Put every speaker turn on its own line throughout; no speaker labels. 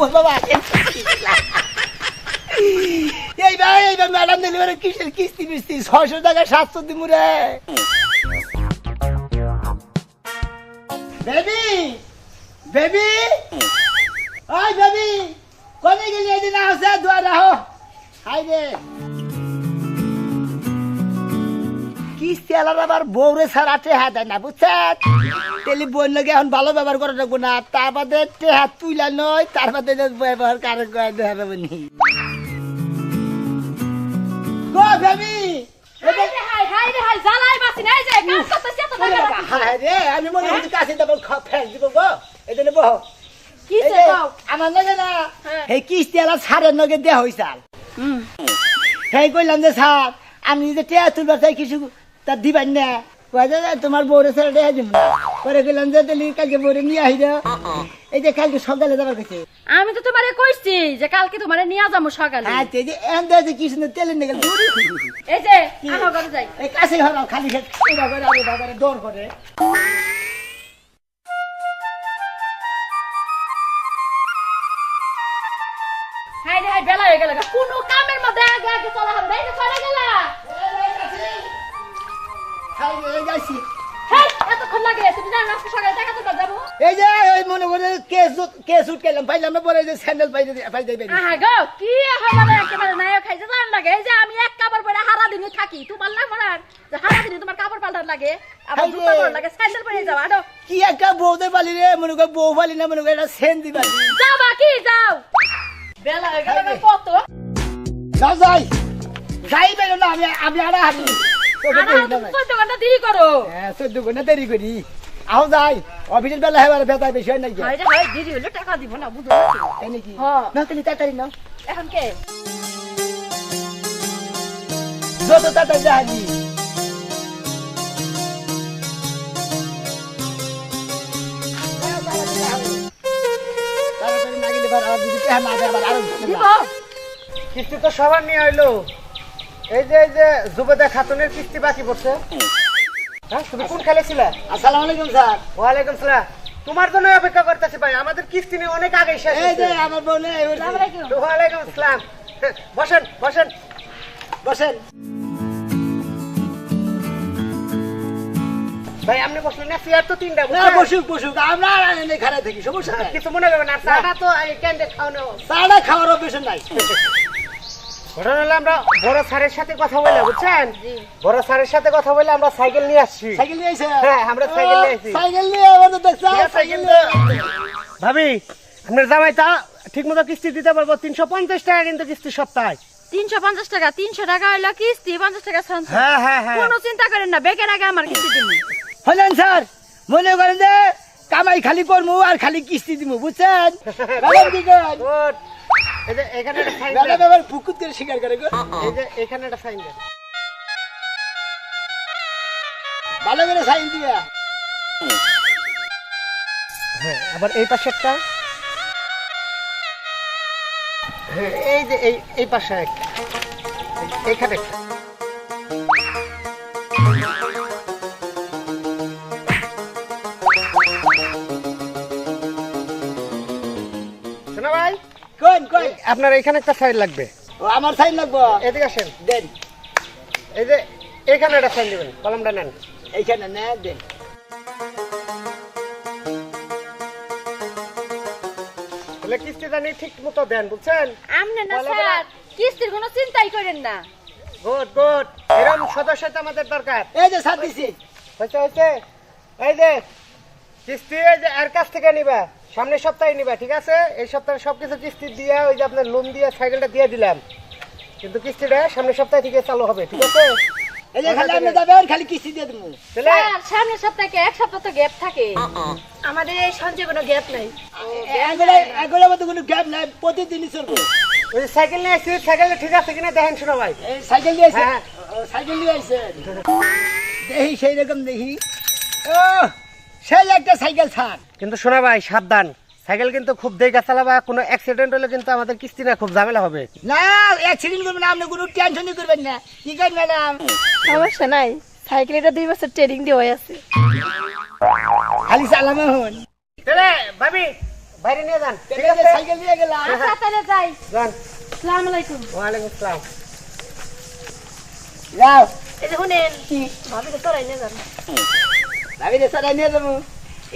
ও বাবা এইবার madam delivery কিসের কিস্তি মিস্তি 600 টাকা 700 দিমু রে বেবি বেবি ওই বেবি কোনে গেলি এদিন আসে দোয়া রাখো হাই রে কিস্তি আলার আবার বউরে ছাড়া টেহা দেয় না বুঝছেন তেলি বই লাগে এখন ভালো ব্যবহার করে রাখবো না তার বাদে টেহা তুইলা নয় তার বাদে ব্যবহার কারো দেখাবে নি গো বেবি আমি মনে হচ্ছে কাছে দেবো ফেল দিব গো এদিনে বহ আমার লাগে না এই কিস্তি আলা ছাড়ের নগে দেয়া হইছাল সেই কইলাম যে স্যার আমি যে টেহা তুলবার চাই কিছু তার দিবেন না তোমার বউরে ছেড়ে দেয়া দিব না পরে গেলাম যে তাহলে কালকে বউরে নিয়ে আহি এই যে কালকে সকালে যাবার কাছে
আমি তো তোমারে কইছি যে কালকে তোমারে নিয়ে যাবো সকালে
আচ্ছা এই যে এন দেয় কি সুন্দর তেলের নিয়ে গেল
এই যে আহ ঘরে যাই
এই কাছে হলাম খালি বাবারে দৌড় করে
হাই রে হাই বেলা হয়ে গেল কোনো কামের মধ্যে আগে আগে চলা হবে এই যে চলে গেলা এতক্ষণ লাগে তুমি জানো আজকে সকালে টাকা তুলতে যাবো
এই যে ওই মনে করে কেস উঠলাম পাইলাম না পরে যে স্যান্ডেল পাই দেবে
আহা গো কি হবে একেবারে নায়ক খাইছে জান লাগে এই যে আমি এক কাপড় পরে সারা দিন থাকি তোমার না মরার যে সারা দিন তোমার কাপড় পাল্টার লাগে আবার জুতা পরা লাগে স্যান্ডেল পরে যাও আডো
কি একটা বউদের বালি রে মনে করে বউ বালি না মনে করে এটা সেন দিবা
যাও বাকি যাও বেলা হয়ে গেল কত
যাও যাই বেরো না আমি আড়া হাঁটি
14 ঘন্টা দেরি করো
হ্যাঁ 14 ঘন্টা দেরি করি আও যাই অফিসের বেলা হেবার বেতায় বেশি হয় নাকি
হাই রে হাই দেরি হলে টাকা দিব না বুঝো
তাই নাকি
হ্যাঁ
না তাহলে তাড়াতাড়ি নাও
এখন কে
যত তাড়াতাড়ি যাবি তাড়াতাড়ি না গেলে বার আর যদি টেহা না দেয় আবার আরো
দিব
কিস্তি তো সবার নিয়ে হইলো এই যে জুবেদা খাতুনের কিস্তি বাকি পড়ছে হ্যাঁ তুমি কোন খেলে ছিলে
আসসালামু আলাইকুম স্যার
ওয়ালাইকুম সালাম তোমার জন্য অপেক্ষা করতেছি ভাই আমাদের কিস্তি নিয়ে অনেক আগে শেষ
এই যে
হয়েছে
আমার বোন
ওয়ালাইকুম আসসালাম বসেন বসেন
বসেন
ভাই আপনি বসলেন না চেয়ার তো তিনটা
না বসুক আমরা আর এনে খাড়া থাকি সমস্যা নাই
কিছু মনে করবেন না চাটা তো ক্যান্ডে খাওয়ানো
সাড়া খাওয়ার অভ্যাস নাই
ঘটনা হলো আমরা বড় স্যারের সাথে কথা বলে বুঝছেন বড় স্যারের সাথে কথা বলে আমরা সাইকেল নিয়ে আসছি
সাইকেল নিয়ে আইছে
হ্যাঁ আমরা সাইকেল নিয়ে আসছি
সাইকেল নিয়ে আমাদের দেখছ সাইকেল নিয়ে
ভাবি আপনার জামাইটা ঠিক মতো কিস্তি দিতে পারবো 350 টাকা কিন্তু কিস্তি সপ্তাহে
350 টাকা 300 টাকা হলো কিস্তি 50 টাকা সানছে
হ্যাঁ হ্যাঁ হ্যাঁ
কোনো চিন্তা করেন না বেকের আগে আমার কিস্তি দিন
হলেন স্যার মনে করেন যে কামাই খালি করমু আর খালি কিস্তি দিমু বুঝছেন ভালো কি করেন
গুড এই যে এখানে একটা সাইন
দাদা
দেন
বাবার পুকুর করে শিকার করে গো
এই যে এখানে একটা সাইন দেন
ভালো করে সাইন দিয়া
হ্যাঁ আবার এই পাশে একটা হ্যাঁ এই যে এই পাশে একটা এইখানে একটা শোনো ভাই
কোন
আপনার এখানে একটা সাইন লাগবে
ও আমার সাইন লাগবো
এদিকে আসেন
দেন
এই যে এখানে একটা সাইন দিবেন কলমটা নেন
এইখানে না দেন
তাহলে কিস্তি জানি ঠিক মতো দেন বুঝছেন
আমনে না স্যার কিস্তির কোনো চিন্তাই করেন না
গুড এরকম সদস্য তো আমাদের দরকার
এই যে সাথ দিছি
হয়েছে এই যে কিস্তি এই যে এর কাছ থেকে নিবা সামনের সপ্তাহে নিবা ঠিক আছে এই সপ্তাহে সবকিছু কিস্তি দিয়ে ওই যে আপনার লোন দিয়ে সাইকেলটা দিয়ে দিলাম কিন্তু কিস্তিটা সামনের সপ্তাহে থেকে চালু হবে ঠিক আছে
এই যে খালি আপনি যাবেন খালি কিস্তি দিয়ে দেবো
তাহলে
স্যার সামনের সপ্তাহে এক সপ্তাহ তো গ্যাপ থাকে আমাদের এই সঞ্চয় কোনো গ্যাপ নাই
এগুলোর মধ্যে কোনো গ্যাপ নাই প্রতিদিনই চলবো
ওই যে সাইকেল নিয়ে আসছি সাইকেলটা ঠিক আছে কিনা দেখেন শোনো ভাই
এই সাইকেল নিয়ে আইছে
হ্যাঁ।
সাইকেল নিয়ে আইছে দেখি সেই রকম দেখি ও সেই একটা সাইকেল ছাড়
কিন্তু শোনা ভাই সাবধান সাইকেল কিন্তু খুব দেখে চালাবা কোনো অ্যাক্সিডেন্ট হলে কিন্তু আমাদের কিস্তি না খুব ঝামেলা হবে
না অ্যাক্সিডেন্ট করবেন না আপনি কোনো টেনশনই করবেন না কি করেন ম্যাডাম
সমস্যা নাই সাইকেল এটা 2 বছর ট্রেনিং দিয়ে হয়ে আছে
খালি চালানো হন
তাহলে ভাবি বাইরে নিয়ে যান, ঠিক
ঠিক আছে
আছে?
সাইকেল নিয়ে গেলাম
আচ্ছা তাহলে যাই।
যান।
আসসালামু আলাইকুম।
ওয়ালাইকুম আসসালাম।
যাও
এই যে শুনেন, ভাবিকে তোরাই নিয়ে যান।
ভাবি রে সরাই নিয়ে যাবো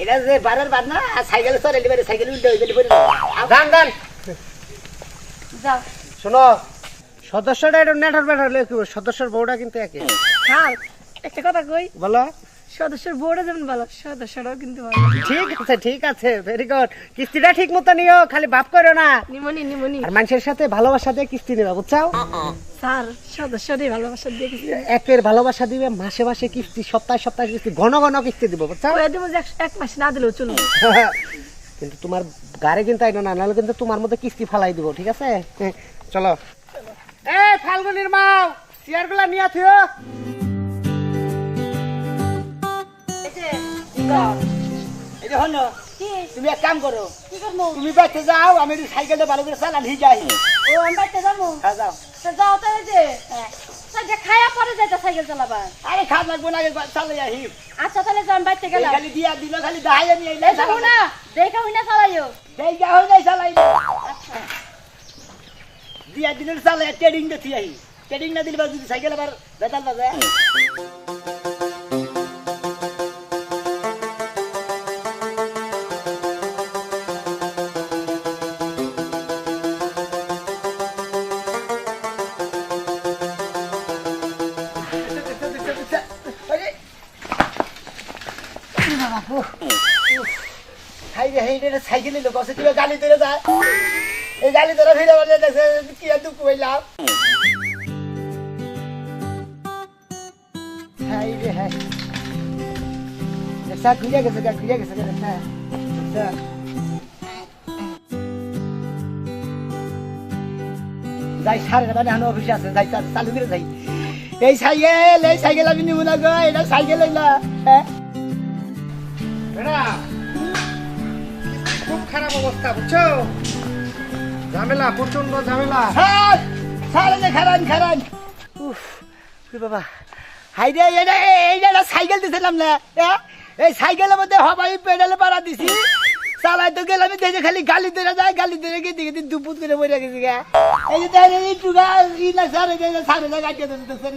এটা যে বারের বার না আর সাইকেলে সরাই লিবারে সাইকেল উল্টে হয়ে গেলে পরে
যান যান।
যাও।
শোনো, সদস্যটা একটু নেটার বেটার লেখো, সদস্যর বউটা কিন্তু একই।
স্যার একটা কথা কই,
বলো।
সদস্যের বোর্ডে যেমন ভালো, সদস্যরাও কিন্তু ভালো।
ঠিক আছে, ভেরি গুড। কিস্তিটা ঠিক মতো নিও, খালি বাপ করো না।
নিমনি
আর মানুষের সাথে ভালোবাসা দিয়ে কিস্তি নেবে, বুঝছো?
স্যার, সদস্যরই ভালোবাসা দিয়ে গেছি।
একের ভালোবাসা দিবে, মাসে মাসে কিস্তি, সপ্তাহে সপ্তাহে কিস্তি, ঘন ঘন কিস্তি দিব, বুঝছো?
ওই দেবো যে এক মাস না দিলেও চলবে।
কিন্তু তোমার গাড়ি কিন্তু আইনো না, নাহলে কিন্তু তোমার মধ্যে কিস্তি ফালাই দিব, ঠিক আছে? চলো। এ ফাল্গুনির মাও, চেয়ার গুলা নিয়ে থিও।
এই যে হলো
কি
তুমি এক কাম করো
কি করবো?
তুমি বাইতে যাও আমি একটু সাইকেলটা ভালো করে চালান ঠিক যাই
ও আমি বাইতে যাবো।
হ্যাঁ যাও
তা যাও তো, এই যে সাইকেল খায়া পরে যাইতে সাইকেল চালাবা।
আরে খাট লাগবো না আগে চালাই আহি
আচ্ছা তাহলে যাও, আমি বাইতে গেলাম।
খালি দিয়া দিল খালি দাহাই আমি এই
দেখো না, দেখা হই না চালাইও।
দেখা হই নাই চালাই দিয়া দিনের চালাই ট্রেডিং দেখি আহি ট্রেডিং না দিলে যদি সাইকেল আবার বেতাল বাজে সাইকেলে লোক আছে কিবা গালি ধরে যায় এই গালি ধরে ফিরে বাজে দেখছে কি আর দুঃখ হইলাম হাই রে হাই দেখছা ঘুরে গেছে হ্যাঁ যাই সারে মানে আমার অফিসে আছে যাই চালু করে যাই এই সাইকেল আমি নিব না গো এটা সাইকেল হইলা হ্যাঁ
খুব খারাপ অবস্থা, বুঝছো? ঝামেলা, প্রচন্ড ঝামেলা।
খারান উফ বাবা হাই রে এইটা সাইকেল দিছিলাম না এই সাইকেলের মধ্যে হবাই পেডালে পাড়া দিছি চালাই তো গেলাম দেখে খালি গালি ধরে যায় গালি ধরে গিয়ে দেখে দুপুত করে বইরা গেছি গা এই যে টুকা ই না সারে সারে গাড়িতে ধরতেছে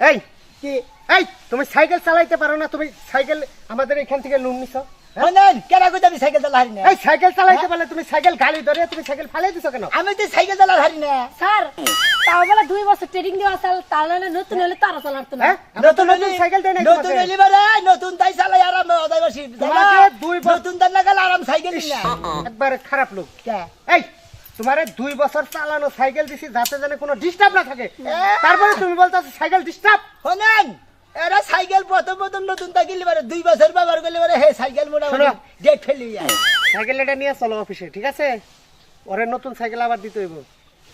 এই
কি
এই তুমি সাইকেল চালাইতে পারো না? তুমি সাইকেল আমাদের এখান থেকে লোন নিছো?
হনেন কেন কইতে আমি সাইকেল চালা হারি না
এই সাইকেল চালাইতে পারলে তুমি সাইকেল গালি ধরে তুমি সাইকেল ফালাই দিছো কেন?
আমি তো সাইকেল চালা হারি না
স্যার, তাও বলে 2 বছর ট্রেনিং দেওয়া চাল, তাহলে নতুন হলে তারা চালাতো না।
হ্যাঁ? নতুন নতুন সাইকেল দেয় না
নতুন
তোমাকে?
হইলি বারে নতুন তাই চালাই আরাম ওদাই বসি
তোমাকে 2 বছর
নতুন দান না গেল আরাম সাইকেল না
একবারে খারাপ লোক।
কে
এই তোমারে 2 বছর চালানো সাইকেল দিছি যাতে জানে কোনো ডিস্টার্ব না থাকে, তারপরে তুমি বলতাছো সাইকেল ডিস্টার্ব।
হনেন এরা সাইকেল প্রথম নতুন তাকিলি বারে 2 বছর ব্যবহার করলে বারে হে সাইকেল মোটামুটি
শোনো।
ডেট ফেলি যায়
সাইকেল এটা নিয়ে চলো অফিসে, ঠিক আছে? ওরে নতুন সাইকেল আবার দিতে হইব,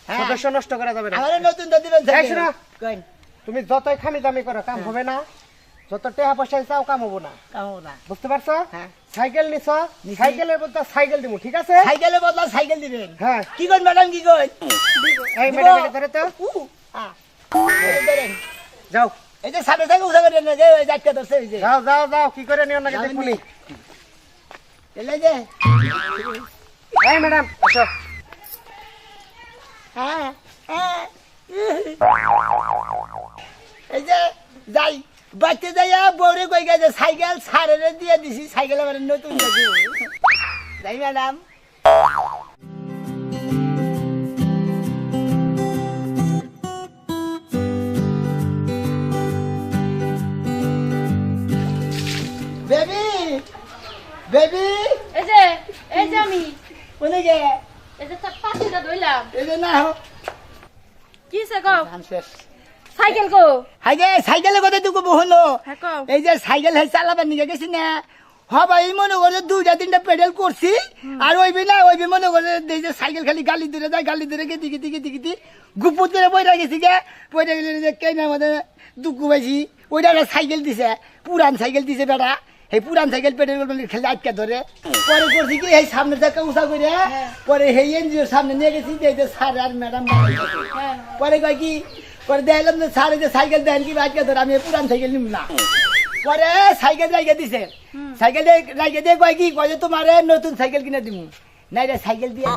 হ্যাঁ।
সদস্য নষ্ট করা যাবে না।
আমারে নতুন তো দিবেন
এই
সাইকেল
শোনো।
কইন
তুমি যতই খামি দামি করো কাম হবে না, যত টাকা পয়সা চাও কাম হবো না,
কামো না
বুঝতে পারছো?
হ্যাঁ।
সাইকেল নিছো,
নিছি।
সাইকেলের বদলে সাইকেল দিমু, ঠিক আছে?
সাইকেলের বদলা সাইকেল দিবেন
হ্যাঁ।
কি কইন ম্যাডাম কি কইন
এই
দিব।
ম্যাডাম এটা ধরে তো,
ধরেন
যাও
এই যে সামনে থেকে উঠা করে না যে ওই জাটকা ধরছে এই যে
যাও যাও যাও, কি করে নিও না
যাবেন
দেখুনি।
নি? এলে যে
এই ম্যাডাম আসো।
হ্যাঁ হ্যাঁ এই যে যাই বাচ্চা যাইয়া বউরে কই গেছে সাইকেল সারেরে দিয়ে দিছি সাইকেল আমার নতুন যাই ম্যাডাম বেবি বেবি
এই যে আমি,
কোনে গে
এই যে তার পাশিটা ধইলাম।
এই যে না
কি সে কও?
শেষ
সাইকেল কো?
হাই যে সাইকেলের কথা তুই কব হলো
হ্যাঁ কও।
এই যে সাইকেল হাই চালাবার নিয়ে গেছি না হবা এই মনে করে 2-3টা পেডেল করছি আর ওইবি মনে করে এই যে সাইকেল খালি গালি ধরে যায় গালি ধরে গিয়ে দিকে গুপুত করে বইরা গেছি গে বইরা গেলে যে কেন আমাদের দুঃখ পাইছি ওইটা একটা সাইকেল দিছে পুরান সাইকেল দিছে বেটা এই পুরান সাইকেল পেডেল খেলে আটকে ধরে পরে করছি কি এই সামনে থেকে উষা করে পরে এই এনজিওর সামনে নিয়ে গেছি যে এই যে স্যার আর ম্যাডাম পরে কয় কি পরে দেখলাম যে স্যার এই যে সাইকেল দেন কি আটকে ধরে আমি এই পুরান সাইকেল নিব না পরে সাইকেল রাইগে দিছে সাইকেল রাইগে দিয়ে কয় কি কয় যে তোমারে নতুন সাইকেল কিনে দিমু নাই রে সাইকেল দিয়ে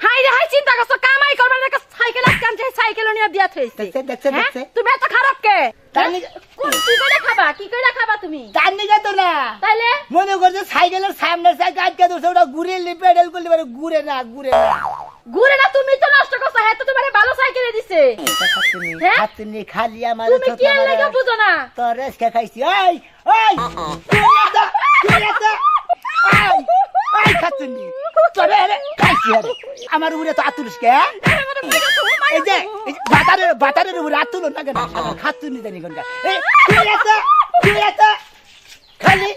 হাই রে হাই চিন্তা করছো কামাই করবার না সাইকেল আনছে সাইকেল নিয়ে দিয়া থইছে
দেখছে
তুমি এত খারাপ কে
তানি
কি কইরা খাবা তুমি
তানি যা তো না
তাইলে
মনে করছে সাইকেলের সামনে সাইকেল আটকে ধরছে ওটা ঘুরে পেডাল করলে পারে ঘুরে না
ঘুরে না তুমি তো নষ্ট করছো হ্যাঁ তো তোমারে ভালো সাইকেল দিছে হ্যাঁ?
খাতুনি খালি আমার
তুমি কি এর লাগা বুঝো না
তোর রেসকা খাইছি ওই খাতুনি তোরে খাইছি আমার উপরে তো আতুরিস কে এই যে বাতারের উপরে আতুল না কেন খাতুনি জানি কোনটা খালি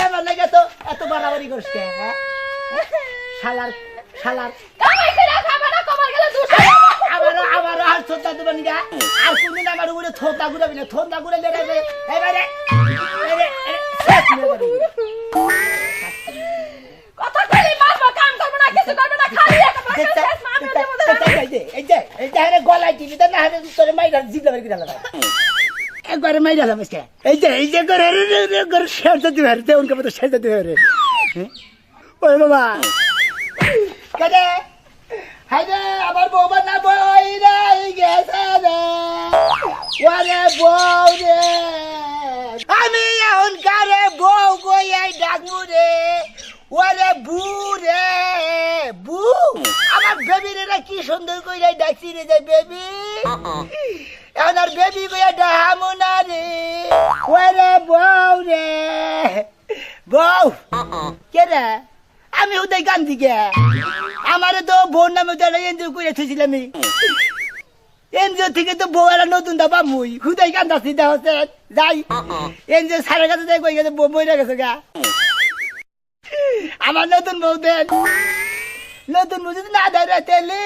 আমার লাগে তো এত বাড়াবাড়ি করিস কে শালার
কামাই কইরা খাবা না কমার গেলে দুষ
আমার আর ছোটা দেবেন গা আর কোনদিন আমার উপরে থোতা ঘুরাবি না থোতা ঘুরালে রে এবারে
কথা কইলে মারবো কাম করব না কিছু করব না খালি একটা শেষ মারবে
এই যে গলায় টিভি না হারে তোরে মাইরা জিবলা বের করে লাগা একবারে মাইরা লাম আজকে এই যে করে শেষ দিতে পারে উনকে মতো শেষ দিতে পারে ওই বাবা কাজে হাইরে আমার বউবার না বই নাই গেছে রে ওরে বউ রে আমি এখন কারে বউ কই এই ডাকমু রে ওরে বু রে বু আমার বেবি রে কি সুন্দর কইরা ডাকছি রে যে বেবি এখন আর বেবি কইরা ডাহামু না রে ওরে বউ রে বউ কে রে আমি উদয় গান দিকে আমারে তো বোন নামে তো এনজিও করে থুছিলাম এনজিও থেকে তো বউ একটা নতুন দাবা মুই হুদাই গান দাসি দেওয়া যাই এনজিও সারের কাছে যাই কই গেছে বউ মরে গেছে গা আমার নতুন বউ দেন নতুন বউ যদি না দেয় তেলে